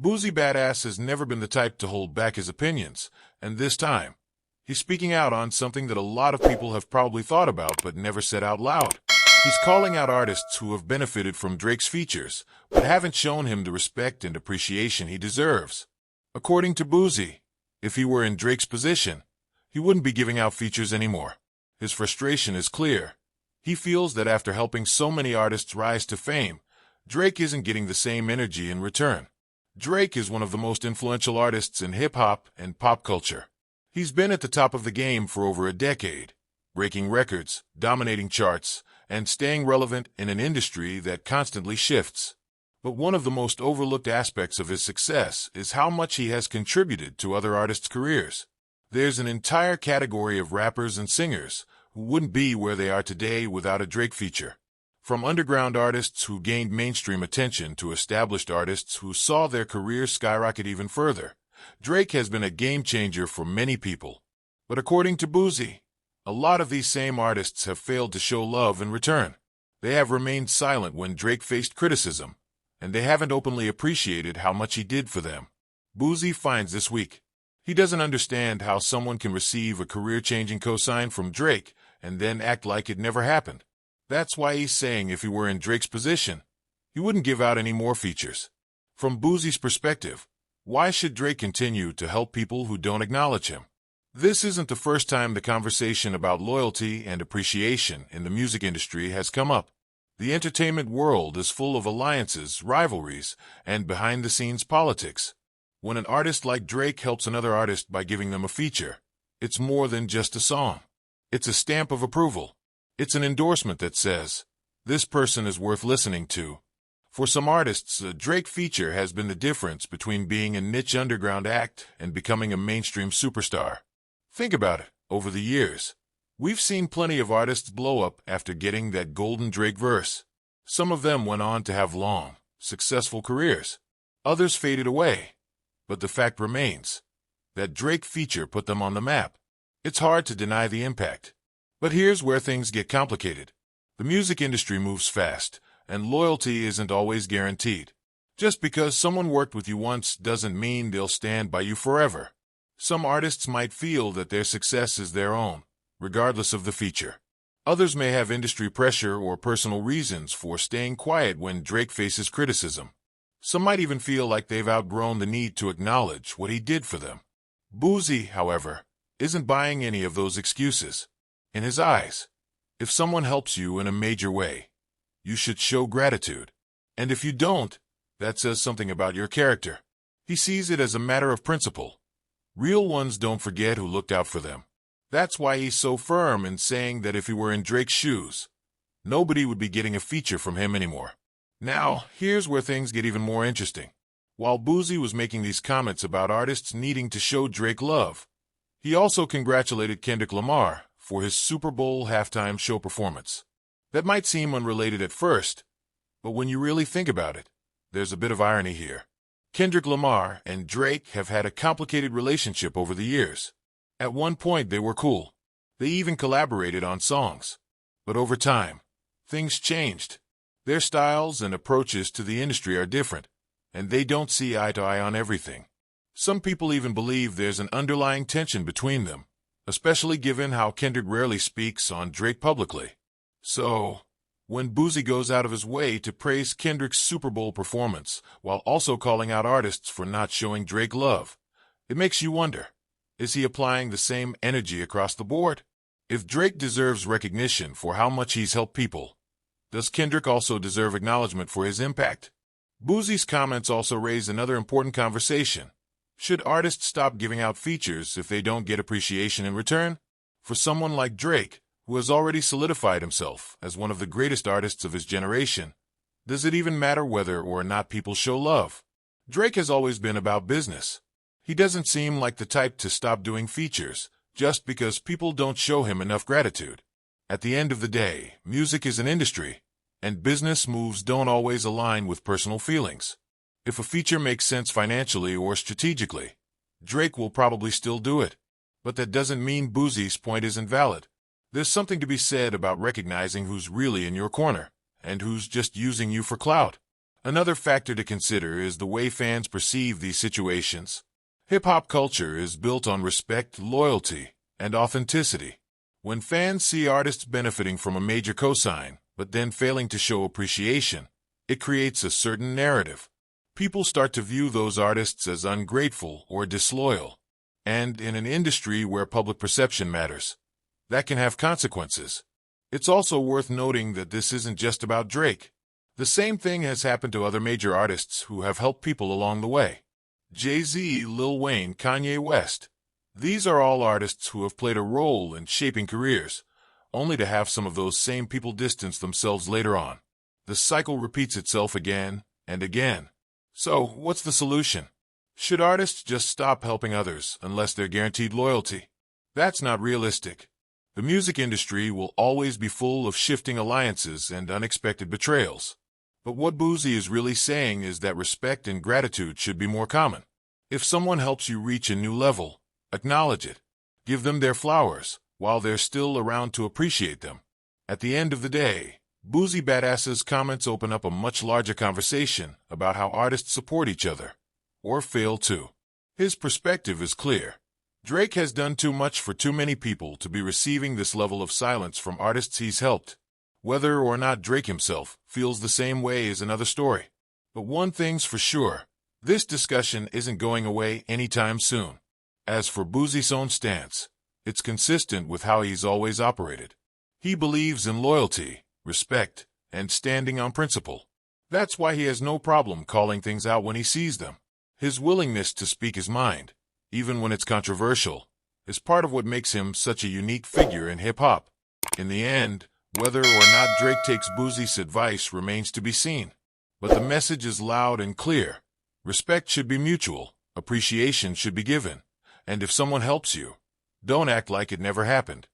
Boosie Badazz has never been the type to hold back his opinions, and this time, he's speaking out on something that a lot of people have probably thought about but never said out loud. He's calling out artists who have benefited from Drake's features, but haven't shown him the respect and appreciation he deserves. According to Boosie, if he were in Drake's position, he wouldn't be giving out features anymore. His frustration is clear. He feels that after helping so many artists rise to fame, Drake isn't getting the same energy in return. Drake is one of the most influential artists in hip-hop and pop culture. He's been at the top of the game for over a decade, breaking records, dominating charts, and staying relevant in an industry that constantly shifts. But one of the most overlooked aspects of his success is how much he has contributed to other artists' careers. There's an entire category of rappers and singers who wouldn't be where they are today without a Drake feature. From underground artists who gained mainstream attention to established artists who saw their careers skyrocket even further, Drake has been a game-changer for many people. But according to Boosie, a lot of these same artists have failed to show love in return. They have remained silent when Drake faced criticism, and they haven't openly appreciated how much he did for them. Boosie finds this week. He doesn't understand how someone can receive a career-changing cosign from Drake and then act like it never happened. That's why he's saying if he were in Drake's position, he wouldn't give out any more features. From Boosie's perspective, why should Drake continue to help people who don't acknowledge him? This isn't the first time the conversation about loyalty and appreciation in the music industry has come up. The entertainment world is full of alliances, rivalries, and behind-the-scenes politics. When an artist like Drake helps another artist by giving them a feature, it's more than just a song. It's a stamp of approval. It's an endorsement that says, this person is worth listening to. For some artists, a Drake feature has been the difference between being a niche underground act and becoming a mainstream superstar. Think about it. Over the years, we've seen plenty of artists blow up after getting that golden Drake verse. Some of them went on to have long, successful careers. Others faded away. But the fact remains that Drake feature put them on the map. It's hard to deny the impact. But here's where things get complicated. The music industry moves fast, and loyalty isn't always guaranteed. Just because someone worked with you once doesn't mean they'll stand by you forever. Some artists might feel that their success is their own, regardless of the feature. Others may have industry pressure or personal reasons for staying quiet when Drake faces criticism. Some might even feel like they've outgrown the need to acknowledge what he did for them. Boosie, however, isn't buying any of those excuses. In his eyes, if someone helps you in a major way, you should show gratitude. And if you don't, that says something about your character. He sees it as a matter of principle. Real ones don't forget who looked out for them. That's why he's so firm in saying that if he were in Drake's shoes, nobody would be getting a feature from him anymore. Now, here's where things get even more interesting. While Boosie was making these comments about artists needing to show Drake love, he also congratulated Kendrick Lamar for his Super Bowl halftime show performance. That might seem unrelated at first, but when you really think about it, there's a bit of irony here. Kendrick Lamar and Drake have had a complicated relationship over the years. At one point, they were cool. They even collaborated on songs. But over time, things changed. Their styles and approaches to the industry are different, and they don't see eye to eye on everything. Some people even believe there's an underlying tension between them, especially given how Kendrick rarely speaks on Drake publicly. So, when Boosie goes out of his way to praise Kendrick's Super Bowl performance while also calling out artists for not showing Drake love, it makes you wonder, is he applying the same energy across the board? If Drake deserves recognition for how much he's helped people, does Kendrick also deserve acknowledgement for his impact? Boosie's comments also raise another important conversation. Should artists stop giving out features if they don't get appreciation in return? For someone like Drake, who has already solidified himself as one of the greatest artists of his generation, does it even matter whether or not people show love? Drake has always been about business. He doesn't seem like the type to stop doing features just because people don't show him enough gratitude. At the end of the day, music is an industry, and business moves don't always align with personal feelings. If a feature makes sense financially or strategically, Drake will probably still do it. But that doesn't mean Boosie's point isn't valid. There's something to be said about recognizing who's really in your corner, and who's just using you for clout. Another factor to consider is the way fans perceive these situations. Hip-hop culture is built on respect, loyalty, and authenticity. When fans see artists benefiting from a major cosign, but then failing to show appreciation, it creates a certain narrative. People start to view those artists as ungrateful or disloyal. And in an industry where public perception matters, that can have consequences. It's also worth noting that this isn't just about Drake. The same thing has happened to other major artists who have helped people along the way. Jay-Z, Lil Wayne, Kanye West. These are all artists who have played a role in shaping careers, only to have some of those same people distance themselves later on. The cycle repeats itself again and again. So, what's the solution? Should artists just stop helping others unless they're guaranteed loyalty? That's not realistic. The music industry will always be full of shifting alliances and unexpected betrayals. But what Boosie is really saying is that respect and gratitude should be more common. If someone helps you reach a new level, acknowledge it. Give them their flowers while they're still around to appreciate them. At the end of the day, Boosie Badazz's comments open up a much larger conversation about how artists support each other, or fail to. His perspective is clear. Drake has done too much for too many people to be receiving this level of silence from artists he's helped. Whether or not Drake himself feels the same way is another story. But one thing's for sure, this discussion isn't going away anytime soon. As for Boosie's own stance, it's consistent with how he's always operated. He believes in loyalty, respect, and standing on principle. That's why he has no problem calling things out when he sees them. His willingness to speak his mind, even when it's controversial, is part of what makes him such a unique figure in hip-hop. In the end, whether or not Drake takes Boosie's advice remains to be seen. But the message is loud and clear. Respect should be mutual, appreciation should be given, and if someone helps you, don't act like it never happened.